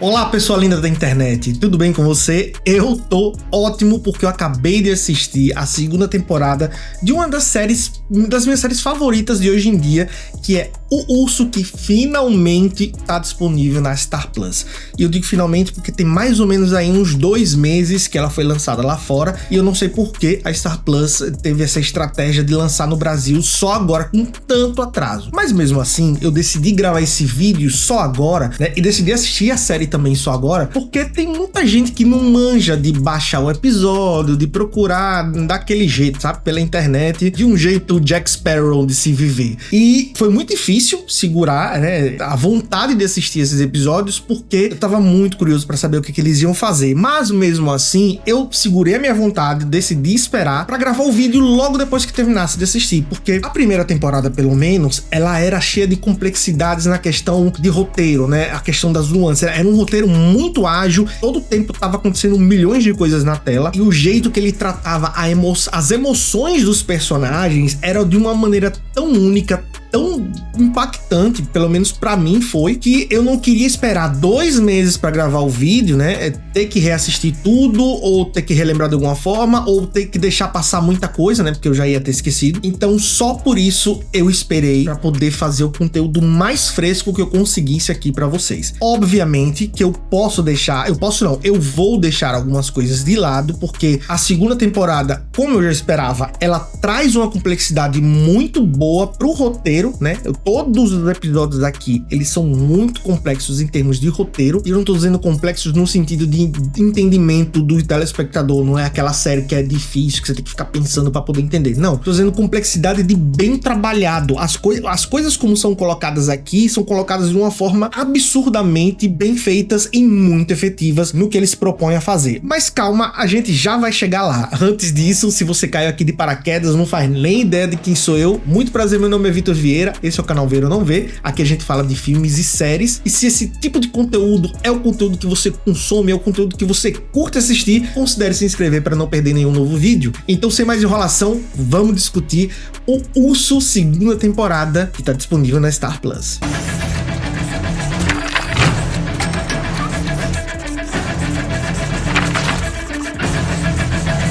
Olá, pessoa linda da internet, tudo bem com você? Eu tô ótimo porque eu acabei de assistir a segunda temporada de uma das minhas séries favoritas de hoje em dia, que é O Urso, que finalmente tá disponível na Star Plus. E eu digo finalmente porque tem mais ou menos aí uns 2 meses que ela foi lançada lá fora, e eu não sei por que a Star Plus teve essa estratégia de lançar no Brasil só agora com tanto atraso. Mas mesmo assim, eu decidi gravar esse vídeo só agora, né, e decidi assistir a série também só agora, porque tem muita gente que não manja de baixar o episódio, de procurar daquele jeito, sabe, pela internet, de um jeito Jack Sparrow de se viver. E foi muito difícil segurar, né, a vontade de assistir esses episódios, porque eu tava muito curioso para saber o que eles iam fazer. Mas mesmo assim, eu segurei a minha vontade, decidi esperar para gravar o vídeo logo depois que terminasse de assistir, porque a primeira temporada, pelo menos, ela era cheia de complexidades na questão de roteiro, né, a questão das nuances. Era um roteiro muito ágil, todo o tempo tava acontecendo milhões de coisas na tela, e o jeito que ele tratava as emoções dos personagens era de uma maneira tão única, tão impactante, pelo menos pra mim foi, que eu não queria esperar 2 meses pra gravar o vídeo, né, ter que reassistir tudo, ou ter que relembrar de alguma forma, ou ter que deixar passar muita coisa, né, porque eu já ia ter esquecido. Então só por isso eu esperei pra poder fazer o conteúdo mais fresco que eu conseguisse aqui pra vocês. Obviamente que eu vou deixar algumas coisas de lado, porque a segunda temporada, como eu já esperava, ela traz uma complexidade muito boa pro roteiro, né? Todos os episódios aqui, eles são muito complexos em termos de roteiro, e eu não tô dizendo complexos no sentido de entendimento do telespectador, não é aquela série que é difícil, que você tem que ficar pensando pra poder entender, não. Tô dizendo complexidade de bem trabalhado. As coisas como são colocadas aqui, são colocadas de uma forma absurdamente bem feitas e muito efetivas no que eles propõem a fazer. Mas calma, a gente já vai chegar lá. Antes disso, se você caiu aqui de paraquedas, não faz nem ideia de quem sou eu, muito prazer, meu nome é Vitor Vieira, esse é o canal Ver ou Não Ver. Aqui a gente fala de filmes e séries, e se esse tipo de conteúdo é o conteúdo que você consome, é o conteúdo que você curte assistir, considere se inscrever para não perder nenhum novo vídeo. Então, sem mais enrolação, vamos discutir O Urso, segunda temporada, que está disponível na Star Plus.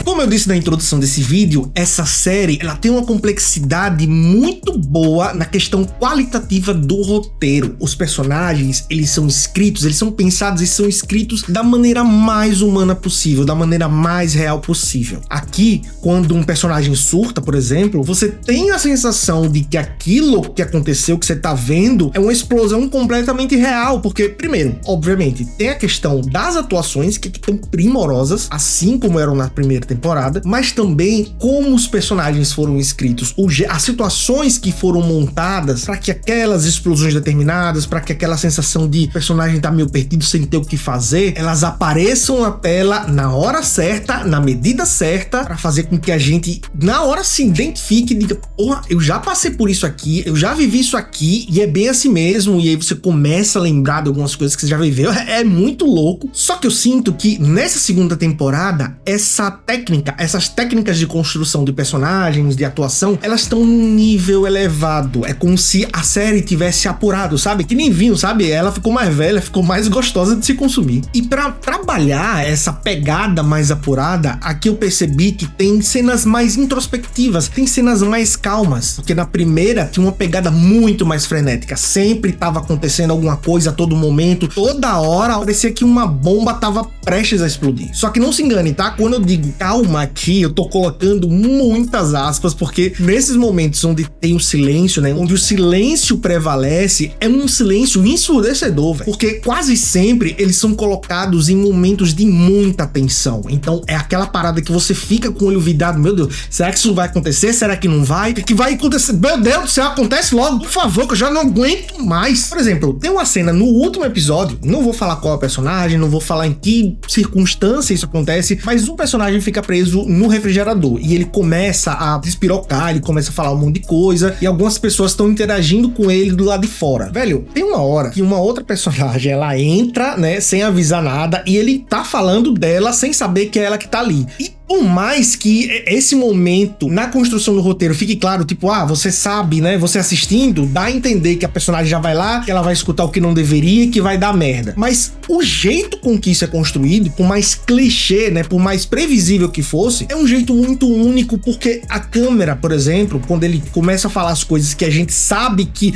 Como eu disse na introdução desse vídeo, essa série ela tem uma complexidade muito boa na questão qualitativa do roteiro. Os personagens, eles são escritos, eles são pensados e são escritos da maneira mais humana possível, da maneira mais real possível. Aqui, quando um personagem surta, por exemplo, você tem a sensação de que aquilo que aconteceu, que você tá vendo, é uma explosão completamente real, porque, primeiro, obviamente, tem a questão das atuações, que estão primorosas, assim como eram na primeira temporada, mas também como os personagens foram escritos, as situações que foram montadas para que aquelas explosões determinadas, para que aquela sensação de personagem tá meio perdido sem ter o que fazer, elas apareçam na tela na hora certa, na medida certa, para fazer com que a gente na hora se identifique e diga, porra, eu já passei por isso aqui, eu já vivi isso aqui, e é bem assim mesmo. E aí você começa a lembrar de algumas coisas que você já viveu. É muito louco. Só que eu sinto que nessa segunda temporada, essas técnicas de construção de personagens, de atuação, elas estão num nível elevado. É como se a série tivesse apurado, sabe? Que nem vinho, sabe? Ela ficou mais velha, ficou mais gostosa de se consumir. E pra trabalhar essa pegada mais apurada, aqui eu percebi que tem cenas mais introspectivas, tem cenas mais calmas, porque na primeira tinha uma pegada muito mais frenética. Sempre tava acontecendo alguma coisa a todo momento, toda hora parecia que uma bomba tava prestes a explodir. Só que não se engane, tá? Quando eu digo calma aqui, eu tô colocando muitas aspas, porque nesses momentos onde tem o silêncio, né, onde o silêncio prevalece, é um silêncio ensurdecedor, velho, porque quase sempre eles são colocados em momentos de muita tensão. Então é aquela parada que você fica com o olho vidado, meu Deus, será que isso vai acontecer? Será que não vai? O que vai acontecer? Meu Deus do céu, acontece logo, por favor, que eu já não aguento mais. Por exemplo, tem uma cena no último episódio, não vou falar qual é o personagem, não vou falar em que circunstância isso acontece, mas um personagem fica preso no refrigerador e ele começa a despirocar, ele começa a falar um monte de coisa, e algumas pessoas estão interagindo com ele do lado de fora. Velho, tem uma hora que uma outra personagem, ela entra, né, sem avisar nada, e ele tá falando dela sem saber que é ela que tá ali. E Por mais que esse momento na construção do roteiro fique claro, tipo, você sabe, né, você assistindo, dá a entender que a personagem já vai lá, que ela vai escutar o que não deveria e que vai dar merda. Mas o jeito com que isso é construído, por mais clichê, né, por mais previsível que fosse, é um jeito muito único, porque a câmera, por exemplo, quando ele começa a falar as coisas que a gente sabe que...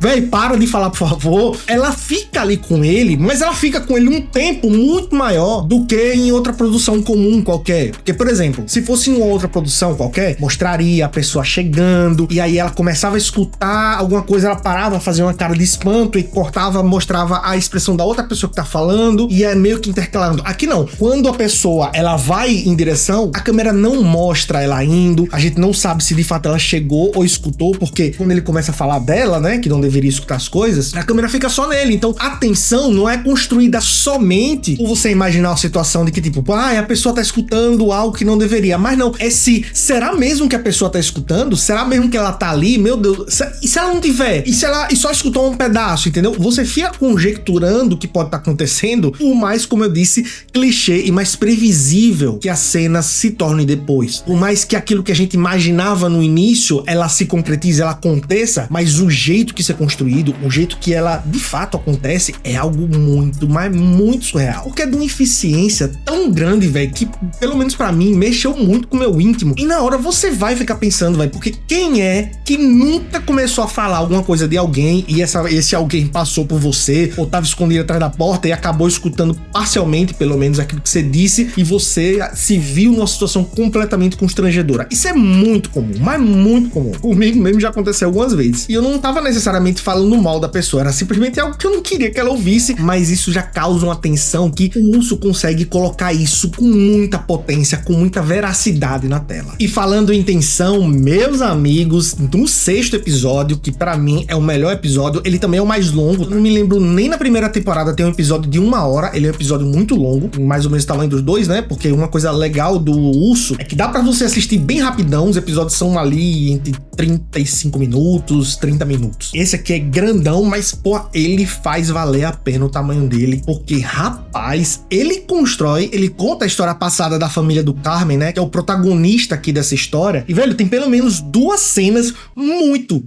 Véi, para de falar, por favor. Ela fica ali com ele, mas ela fica com ele um tempo muito maior do que em outra produção comum qualquer. Porque, por exemplo, se fosse em uma outra produção qualquer, mostraria a pessoa chegando, e aí ela começava a escutar alguma coisa, ela parava, fazia uma cara de espanto e cortava, mostrava a expressão da outra pessoa que tá falando, e é meio que intercalando. Aqui não. Quando a pessoa, ela vai em direção, a câmera não mostra ela indo, a gente não sabe se de fato ela chegou ou escutou, porque quando ele começa a falar dela, né, que não deveria escutar as coisas, a câmera fica só nele. Então a tensão não é construída somente por você imaginar a situação de que tipo, a pessoa tá escutando algo que não deveria, mas não, será mesmo que a pessoa tá escutando? Será mesmo que ela tá ali? Meu Deus, e se ela não tiver? E se ela só escutou um pedaço, entendeu? Você fica conjecturando o que pode estar acontecendo, por mais, como eu disse, clichê e mais previsível que a cena se torne depois. Por mais que aquilo que a gente imaginava no início, ela se concretize, ela aconteça, mas o jeito que isso é construído, o jeito que ela de fato acontece, é algo muito, mas muito surreal. Porque é de uma eficiência tão grande, velho, que pelo menos pra mim, mexeu muito com o meu íntimo. E na hora você vai ficar pensando, velho, porque quem é que nunca começou a falar alguma coisa de alguém e esse alguém passou por você, ou tava escondido atrás da porta e acabou escutando parcialmente, pelo menos, aquilo que você disse, e você se viu numa situação completamente constrangedora. Isso é muito comum, mas muito comum. Comigo mesmo já aconteceu algumas vezes. E eu não tava necessariamente falando mal da pessoa, era simplesmente algo que eu não queria que ela ouvisse, mas isso já causa uma tensão que o Urso consegue colocar isso com muita potência, com muita veracidade na tela. E falando em tensão, meus amigos, no 6º episódio, que pra mim é o melhor episódio, ele também é o mais longo, não me lembro nem na primeira temporada tem um episódio de 1 hora, ele é um episódio muito longo, mais ou menos o tamanho dos dois, né, porque uma coisa legal do Urso é que dá pra você assistir bem rapidão, os episódios são ali entre 35 minutos, 30 minutos. Esse aqui é grandão, mas, pô, ele faz valer a pena o tamanho dele, porque, rapaz, ele conta a história passada da família do Carmen, né, que é o protagonista aqui dessa história, e, velho, tem pelo menos 2 cenas muito...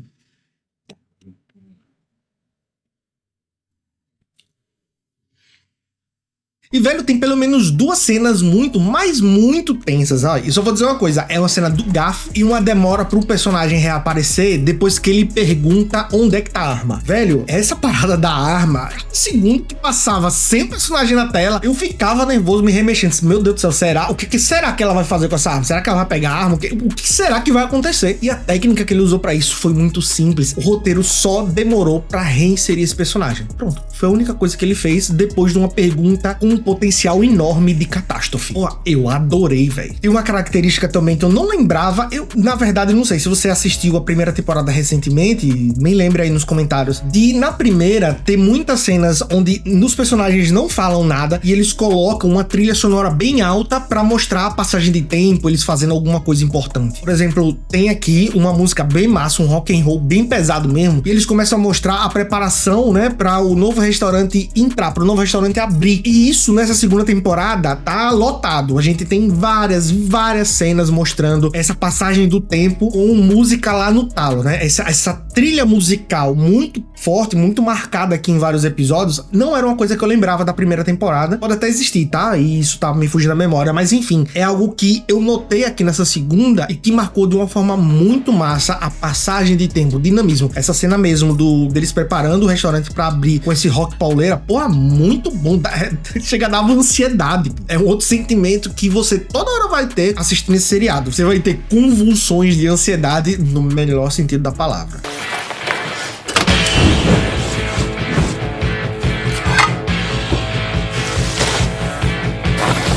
E, velho, tem pelo menos 2 cenas muito, mas muito tensas, ó. E só vou dizer uma coisa, é uma cena do Gaff e uma demora pro personagem reaparecer depois que ele pergunta onde é que tá a arma. Velho, essa parada da arma, segundo que passava sem o personagem na tela, eu ficava nervoso, me remexendo. Meu Deus do céu, será? O que será que ela vai fazer com essa arma? Será que ela vai pegar a arma? O que será que vai acontecer? E a técnica que ele usou pra isso foi muito simples. O roteiro só demorou pra reinserir esse personagem. Pronto, foi a única coisa que ele fez depois de uma pergunta com um potencial enorme de catástrofe. Pô, eu adorei, velho. Tem uma característica também que eu não lembrava, na verdade, não sei se você assistiu a primeira temporada recentemente, me lembre aí nos comentários, de na primeira ter muitas cenas onde os personagens não falam nada e eles colocam uma trilha sonora bem alta pra mostrar a passagem de tempo, eles fazendo alguma coisa importante. Por exemplo, tem aqui uma música bem massa, um rock and roll bem pesado mesmo, e eles começam a mostrar a preparação, né, pra o novo restaurante entrar, pro novo restaurante abrir. E isso nessa segunda temporada tá lotado. A gente tem várias cenas mostrando essa passagem do tempo com música lá no talo, né? Essa trilha musical muito forte, muito marcada aqui em vários episódios, não era uma coisa que eu lembrava da primeira temporada. Pode até existir, tá? E isso tá me fugindo da memória, mas enfim, é algo que eu notei aqui nessa segunda e que marcou de uma forma muito massa a passagem de tempo, o dinamismo. Essa cena mesmo deles preparando o restaurante pra abrir com esse rock pauleira, porra, muito bom. Chega a dar uma ansiedade. É um outro sentimento que você toda hora vai ter assistindo esse seriado. Você vai ter convulsões de ansiedade no melhor sentido da palavra.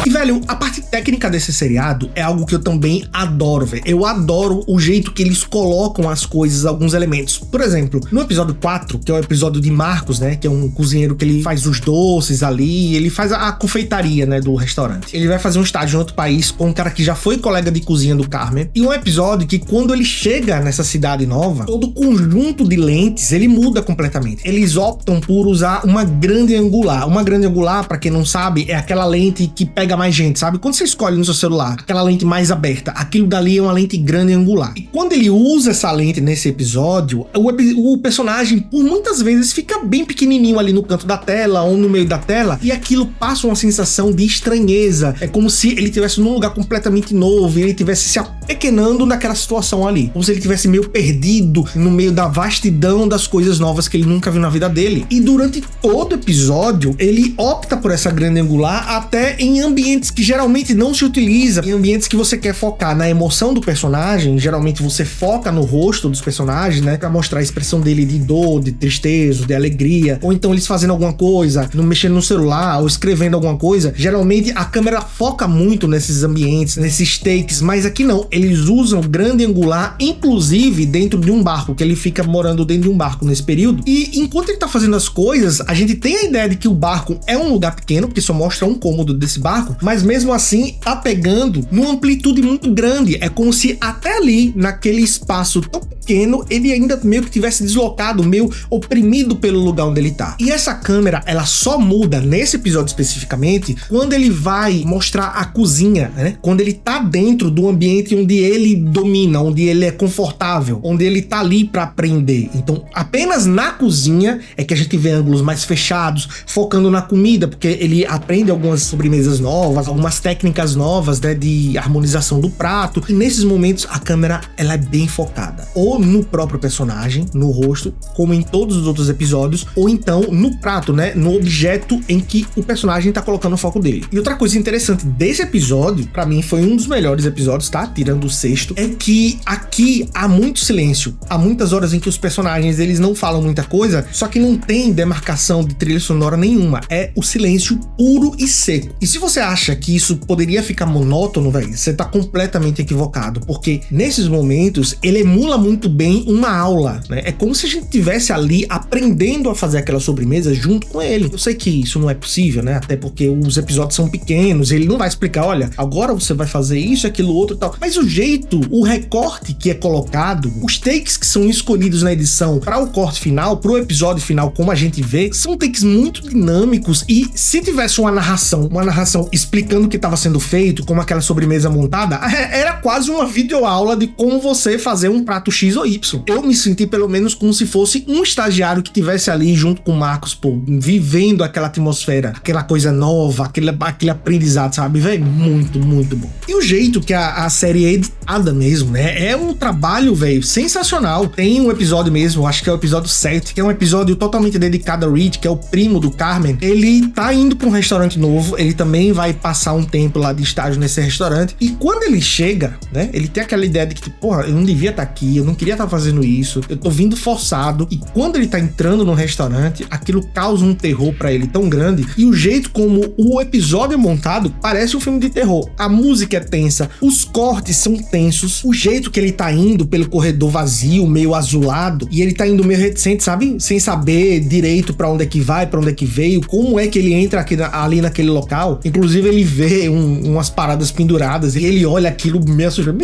E, velho, a parte técnica desse seriado é algo que eu também adoro, velho. Eu adoro o jeito que eles colocam as coisas, alguns elementos. Por exemplo, no episódio 4, que é o episódio de Marcos, né, que é um cozinheiro que ele faz os doces ali, ele faz a confeitaria, né, do restaurante. Ele vai fazer um estágio em outro país com um cara que já foi colega de cozinha do Carmen. E um episódio que quando ele chega nessa cidade nova, todo o conjunto de lentes, ele muda completamente. Eles optam por usar uma grande angular. Uma grande angular, pra quem não sabe, é aquela lente que pega mais gente, sabe? Quando você escolhe no seu celular aquela lente mais aberta, aquilo dali é uma lente grande angular. E quando ele usa essa lente nesse episódio, o personagem por muitas vezes fica bem pequenininho ali no canto da tela ou no meio da tela, e aquilo passa uma sensação de estranheza. É como se ele estivesse num lugar completamente novo e ele estivesse se apequenando naquela situação ali, como se ele estivesse meio perdido no meio da vastidão das coisas novas que ele nunca viu na vida dele. E durante todo o episódio ele opta por essa grande angular até em ambientes que geralmente não se utiliza, em ambientes que você quer focar na emoção do personagem. Geralmente você foca no rosto dos personagens, né, pra mostrar a expressão dele de dor, de tristeza, de alegria, ou então eles fazendo alguma coisa, mexendo no celular ou escrevendo alguma coisa. Geralmente a câmera foca muito nesses ambientes, nesses takes, mas aqui não, eles usam grande angular, inclusive dentro de um barco, que ele fica morando dentro de um barco nesse período. E enquanto ele tá fazendo as coisas, a gente tem a ideia de que o barco é um lugar pequeno, porque só mostra um cômodo desse barco, mas mesmo assim tá pegando numa amplitude muito grande. É como se até ali, naquele espaço tão pequeno, ele ainda meio que tivesse deslocado, meio oprimido pelo lugar onde ele tá. E essa câmera, ela só muda nesse episódio especificamente quando ele vai mostrar a cozinha, né? Quando ele tá dentro do ambiente onde ele domina, onde ele é confortável, onde ele tá ali pra aprender. Então, apenas na cozinha é que a gente vê ângulos mais fechados, focando na comida, porque ele aprende algumas sobremesas novas, algumas técnicas novas, né, de harmonização do prato. E nesses momentos a câmera, ela é bem focada, ou no próprio personagem, no rosto, como em todos os outros episódios, ou então no prato, né, no objeto em que o personagem tá colocando o foco dele. E outra coisa interessante desse episódio, pra mim foi um dos melhores episódios, tá? Tirando o sexto, é que aqui há muito silêncio. Há muitas horas em que os personagens, eles não falam muita coisa, só que não tem demarcação de trilha sonora nenhuma. É o silêncio puro e seco. E se você acha que isso poderia ficar monótono, velho, você tá completamente equivocado, porque nesses momentos ele emula muito bem uma aula, né? É como se a gente estivesse ali aprendendo a fazer aquela sobremesa junto com ele. Eu sei que isso não é possível, né? Até porque os episódios são pequenos, ele não vai explicar, olha, agora você vai fazer isso, aquilo, outro e tal. Mas o jeito, o recorte que é colocado, os takes que são escolhidos na edição para o corte final, pro episódio final, como a gente vê, são takes muito dinâmicos. E se tivesse uma narração explicando o que estava sendo feito, como aquela sobremesa montada, era quase uma videoaula de como você fazer um prato X ou Y. Eu me senti pelo menos como se fosse um estagiário que tivesse ali junto com o Marcos, pô, vivendo aquela atmosfera, aquela coisa nova, aquele aprendizado, sabe, velho? Muito, muito bom. E o jeito que a série é editada mesmo, né? É um trabalho, velho, sensacional. Tem um episódio mesmo, acho que é o episódio 7, que é um episódio totalmente dedicado a Rich, que é o primo do Carmen. Ele tá indo pra um restaurante novo, ele também vai passar um tempo lá de estágio nesse restaurante, e quando ele chega, né, ele tem aquela ideia de que, porra, eu não devia estar aqui, eu não queria estar fazendo isso, eu tô vindo forçado. E quando ele tá entrando no restaurante, aquilo causa um terror pra ele tão grande, e o jeito como o episódio é montado parece um filme de terror. A música é tensa, os cortes são tensos, o jeito que ele tá indo pelo corredor vazio, meio azulado, e ele tá indo meio reticente, sabe? Sem saber direito pra onde é que vai, pra onde é que veio, como é que ele entra aqui ali naquele local. Inclusive ele vê umas paradas penduradas e ele olha aquilo meio assustado.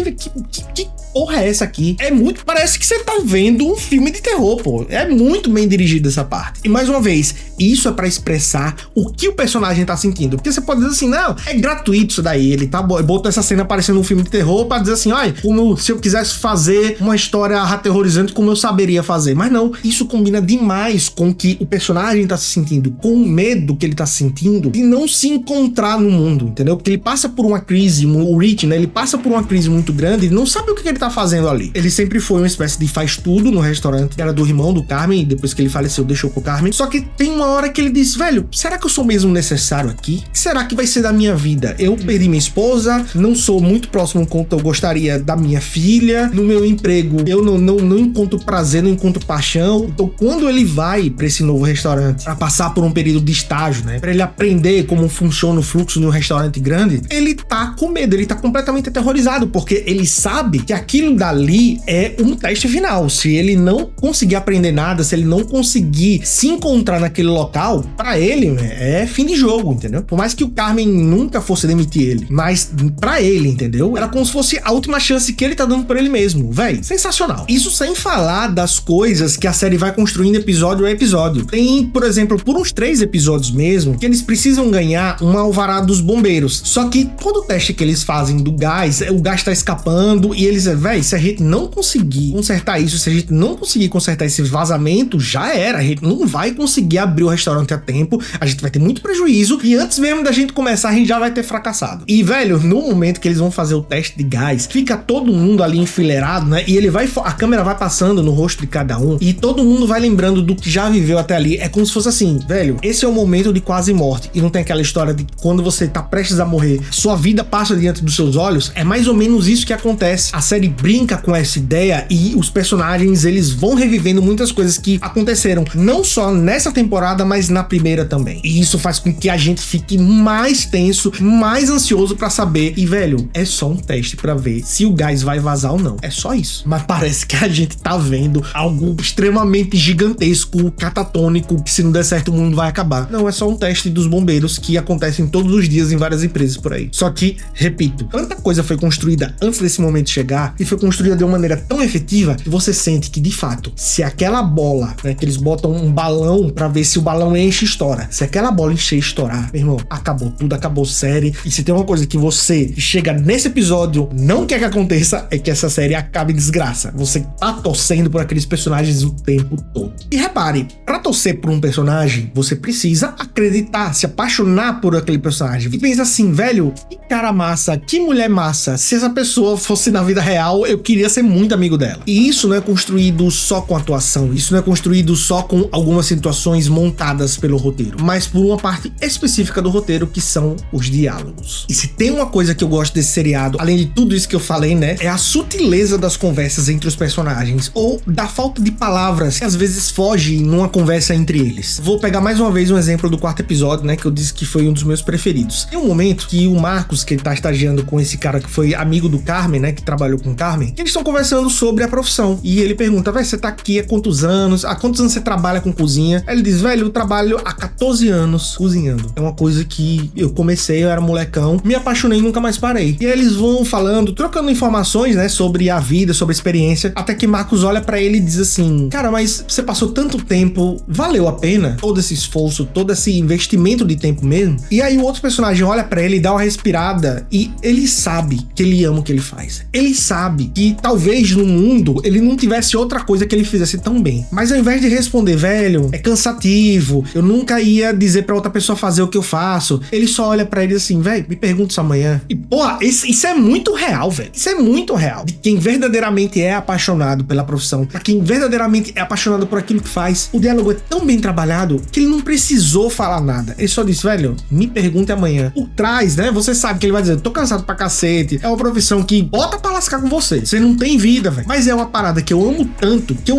Que porra é essa aqui? É muito, parece que você tá vendo um filme de terror, pô. É muito bem dirigido essa parte. E mais uma vez, isso é pra expressar o que o personagem tá sentindo. Porque você pode dizer assim, não, é gratuito isso daí. Ele tá botou essa cena parecendo um filme de terror pra dizer assim, olha, como se eu quisesse fazer uma história aterrorizante, como eu saberia fazer. Mas não, isso combina demais com o que o personagem tá se sentindo, com o medo que ele tá sentindo de não se encontrar no mundo, entendeu? Porque ele passa por uma crise, o Rich, né, ele passa por uma crise muito grande, ele não sabe o que ele tá fazendo ali. Ele sempre foi uma espécie de faz tudo no restaurante, que era do irmão do Carmen, e depois que ele faleceu, deixou pro Carmen. Só que tem uma hora que ele diz, velho, será que eu sou mesmo necessário aqui? O que será que vai ser da minha vida? Eu perdi minha esposa, não sou muito próximo quanto eu gostaria da minha filha, no meu emprego eu não encontro prazer, não encontro paixão. Então quando ele vai pra esse novo restaurante, pra passar por um período de estágio, né, pra ele aprender como funciona o fluxo de um restaurante grande, ele tá com medo, ele tá completamente aterrorizado, porque ele sabe que aqui aquilo dali é um teste final. Se ele não conseguir aprender nada, se ele não conseguir se encontrar naquele local, pra ele é fim de jogo, entendeu? Por mais que o Carmen nunca fosse demitir ele, mas pra ele, entendeu? Era como se fosse a última chance que ele tá dando pra ele mesmo, véi. Sensacional. Isso sem falar das coisas que a série vai construindo episódio a episódio. Tem, por exemplo, por uns 3 episódios mesmo, que eles precisam ganhar um alvará dos bombeiros. Só que todo o teste que eles fazem do gás, o gás tá escapando e eles, véi, se a gente não conseguir consertar isso, se a gente não conseguir consertar esse vazamento, já era. A gente não vai conseguir abrir o restaurante a tempo, a gente vai ter muito prejuízo e antes mesmo da gente começar, a gente já vai ter fracassado. E, velho, no momento que eles vão fazer o teste de gás, fica todo mundo ali enfileirado, né? E a câmera vai passando no rosto de cada um e todo mundo vai lembrando do que já viveu até ali. É como se fosse assim, velho, esse é o momento de quase morte. E não tem aquela história de quando você tá prestes a morrer, sua vida passa diante dos seus olhos. É mais ou menos isso que acontece. A série brinca com essa ideia e os personagens, eles vão revivendo muitas coisas que aconteceram, não só nessa temporada, mas na primeira também. E isso faz com que a gente fique mais tenso, mais ansioso pra saber. E, velho, é só um teste pra ver se o gás vai vazar ou não. É só isso. Mas parece que a gente tá vendo algo extremamente gigantesco, catatônico, que se não der certo o mundo vai acabar. Não, é só um teste dos bombeiros que acontecem todos os dias em várias empresas por aí. Só que, repito, tanta coisa foi construída antes desse momento chegar e foi construída de uma maneira tão efetiva que você sente que, de fato, se aquela bola, né, que eles botam um balão pra ver se o balão enche e estoura, se aquela bola encher e estourar, meu irmão, acabou tudo, acabou série. E se tem uma coisa que você chega nesse episódio não quer que aconteça, é que essa série acabe em desgraça. Você tá torcendo por aqueles personagens o tempo todo. E repare, pra torcer por um personagem, você precisa acreditar, se apaixonar por aquele personagem. E pensa assim, velho, que cara massa, que mulher massa. Se essa pessoa fosse na vida real, eu queria ser muito amigo dela. E isso não é construído só com atuação, isso não é construído só com algumas situações montadas pelo roteiro, mas por uma parte específica do roteiro, que são os diálogos. E se tem uma coisa que eu gosto desse seriado, além de tudo isso que eu falei, né, é a sutileza das conversas entre os personagens, ou da falta de palavras que às vezes foge numa conversa entre eles. Vou pegar mais uma vez um exemplo do 4º episódio, né, que eu disse que foi um dos meus preferidos. Tem um momento que o Marcos, que ele tá estagiando com esse cara que foi amigo do Carmen, né, que trabalhou com o Carmen, que eles estão conversando sobre a profissão. E ele pergunta, velho, você tá aqui há quantos anos? Há quantos anos você trabalha com cozinha? Aí ele diz, velho, eu trabalho há 14 anos cozinhando. É uma coisa que eu comecei, eu era molecão, me apaixonei e nunca mais parei. E aí eles vão falando, trocando informações, né, sobre a vida, sobre a experiência, até que Marcos olha pra ele e diz assim, cara, mas você passou tanto tempo, valeu a pena? Todo esse esforço, todo esse investimento de tempo mesmo? E aí o outro personagem olha pra ele e dá uma respirada e ele sabe que ele ama o que ele faz. Ele sabe que talvez no mundo ele não tivesse outra coisa que ele fizesse tão bem. Mas ao invés de responder, velho, é cansativo, eu nunca ia dizer pra outra pessoa fazer o que eu faço, ele só olha pra ele assim, velho, me pergunta isso amanhã. E, porra, isso é muito real, velho. Isso é muito real. De quem verdadeiramente é apaixonado pela profissão, pra quem verdadeiramente é apaixonado por aquilo que faz, o diálogo é tão bem trabalhado que ele não precisou falar nada. Ele só disse, velho, me pergunte amanhã. Por trás, né, você sabe que ele vai dizer, tô cansado pra cacete, é uma profissão que bota pra lascar com você. Você não tem vida, velho. Mas é uma parada que eu amo tanto, que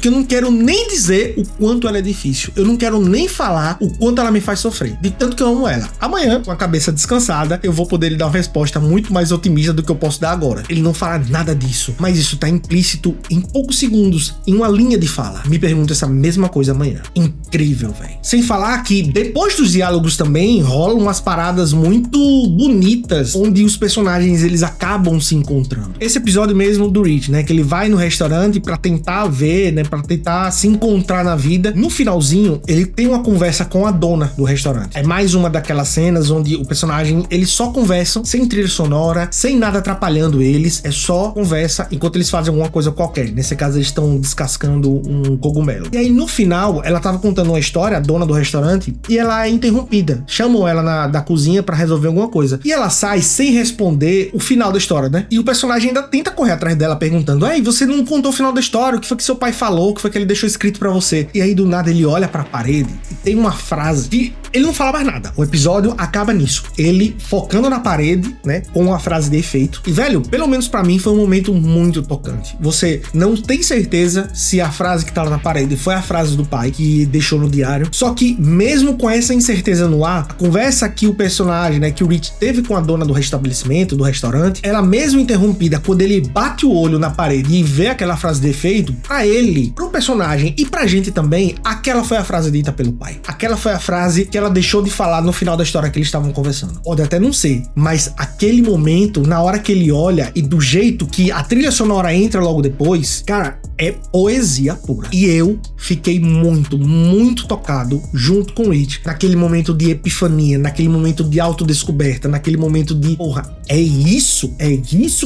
eu não quero nem dizer o quanto ela é difícil. Eu não quero nem falar o quanto ela me faz sofrer. De tanto que eu amo ela. Amanhã, com a cabeça descansada, eu vou poder lhe dar uma resposta muito mais otimista do que eu posso dar agora. Ele não fala nada disso, mas isso tá implícito em poucos segundos, em uma linha de fala. Me pergunta essa mesma coisa amanhã. Incrível, velho. Sem falar que depois dos diálogos também rolam umas paradas muito bonitas, onde os personagens eles acabam se encontrando. Esse episódio mesmo do Rich, né, que ele vai no restaurante pra tentar ver, né, pra tentar se encontrar na vida. No finalzinho, ele tem uma conversa com a dona do restaurante. É mais uma daquelas cenas onde o personagem, eles só conversam, sem trilha sonora, sem nada atrapalhando eles, é só conversa enquanto eles fazem alguma coisa qualquer. Nesse caso, eles estão descascando um cogumelo. E aí, no final, ela tava contando uma história, a dona do restaurante, e ela é interrompida. Chamam ela da cozinha pra resolver alguma coisa. E ela sai sem responder o final da história, né? E o personagem ainda tenta correr atrás dela, perguntando, ei, você não contou o final da história, o que foi que seu pai falou, o que foi que ele deixou escrito pra você? E aí, do nada, ele olha pra parede e tem uma frase que ele não fala mais nada. O episódio acaba nisso. Ele focando na parede, né, com a frase de efeito. E, velho, pelo menos pra mim foi um momento muito tocante. Você não tem certeza se a frase que tá lá na parede foi a frase do pai que deixou no diário. Só que, mesmo com essa incerteza no ar, a conversa que o personagem, né, que o Rich teve com a dona do estabelecimento, do restaurante, ela mesmo interrompida quando ele bate o olho na parede e vê aquela frase de efeito, pra ele, pro personagem e pra gente também, aquela foi a frase dita pelo pai. Aquela foi a frase que ela deixou de falar no final da história que eles estavam conversando. Pode até não ser, mas aquele momento, na hora que ele olha e do jeito que a trilha sonora entra logo depois, cara, é poesia pura. E eu fiquei muito, muito tocado junto com o Rich, naquele momento de epifania, naquele momento de autodescoberta, naquele momento de, porra, é isso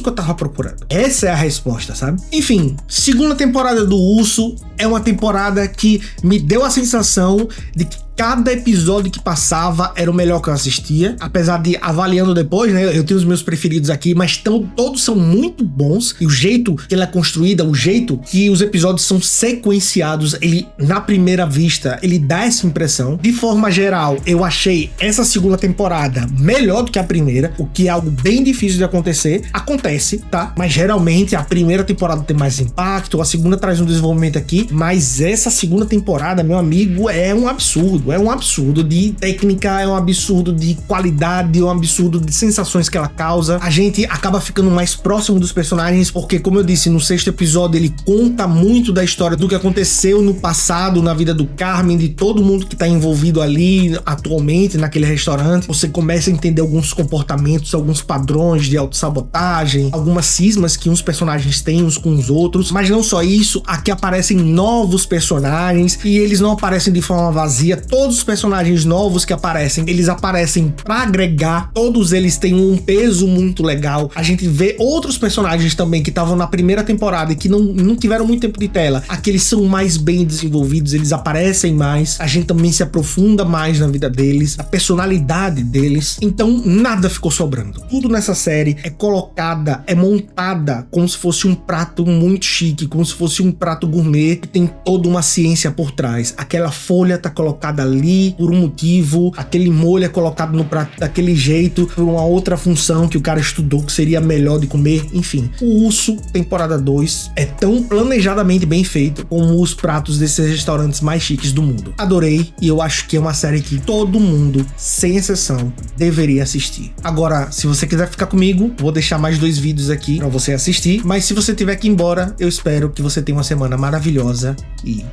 que eu tava procurando. Essa é a resposta, sabe? Enfim, segunda temporada do Urso é uma temporada que me deu a sensação de que cada episódio que passava era o melhor que eu assistia, apesar de, avaliando depois, né, eu tenho os meus preferidos aqui, mas todos são muito bons, e o jeito que ela é construída, o jeito que os episódios são sequenciados, ele, na primeira vista, ele dá essa impressão. De forma geral, eu achei essa segunda temporada melhor do que a primeira, o que é algo bem difícil de acontecer. Acontece, tá? Mas geralmente a primeira temporada tem mais impacto, a segunda traz um desenvolvimento aqui, mas essa segunda temporada, meu amigo, é um absurdo. É um absurdo de técnica, é um absurdo de qualidade, é um absurdo de sensações que ela causa. A gente acaba ficando mais próximo dos personagens, porque, como eu disse, no sexto episódio ele conta muito da história do que aconteceu no passado, na vida do Carmen, de todo mundo que tá envolvido ali atualmente naquele restaurante. Você começa a entender alguns comportamentos, alguns padrões de autossabotagem, algumas cismas que uns personagens têm uns com os outros. Mas não só isso, aqui aparecem novos personagens e eles não aparecem de forma vazia. Todos os personagens novos que aparecem, eles aparecem pra agregar, todos eles têm um peso muito legal. A gente vê outros personagens também que estavam na primeira temporada e que não tiveram muito tempo de tela. Aqueles são mais bem desenvolvidos, eles aparecem mais, a gente também se aprofunda mais na vida deles, a personalidade deles. Então nada ficou sobrando. Tudo nessa série é colocada, é montada como se fosse um prato muito chique, como se fosse um prato gourmet que tem toda uma ciência por trás. Aquela folha tá colocada ali por um motivo, aquele molho é colocado no prato daquele jeito por uma outra função que o cara estudou que seria melhor de comer. Enfim, o Urso temporada 2 é tão planejadamente bem feito como os pratos desses restaurantes mais chiques do mundo. Adorei, e eu acho que é uma série que todo mundo, sem exceção, deveria assistir. Agora, se você quiser ficar comigo, vou deixar mais 2 vídeos aqui pra você assistir, mas se você tiver que ir embora, eu espero que você tenha uma semana maravilhosa e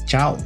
tchau!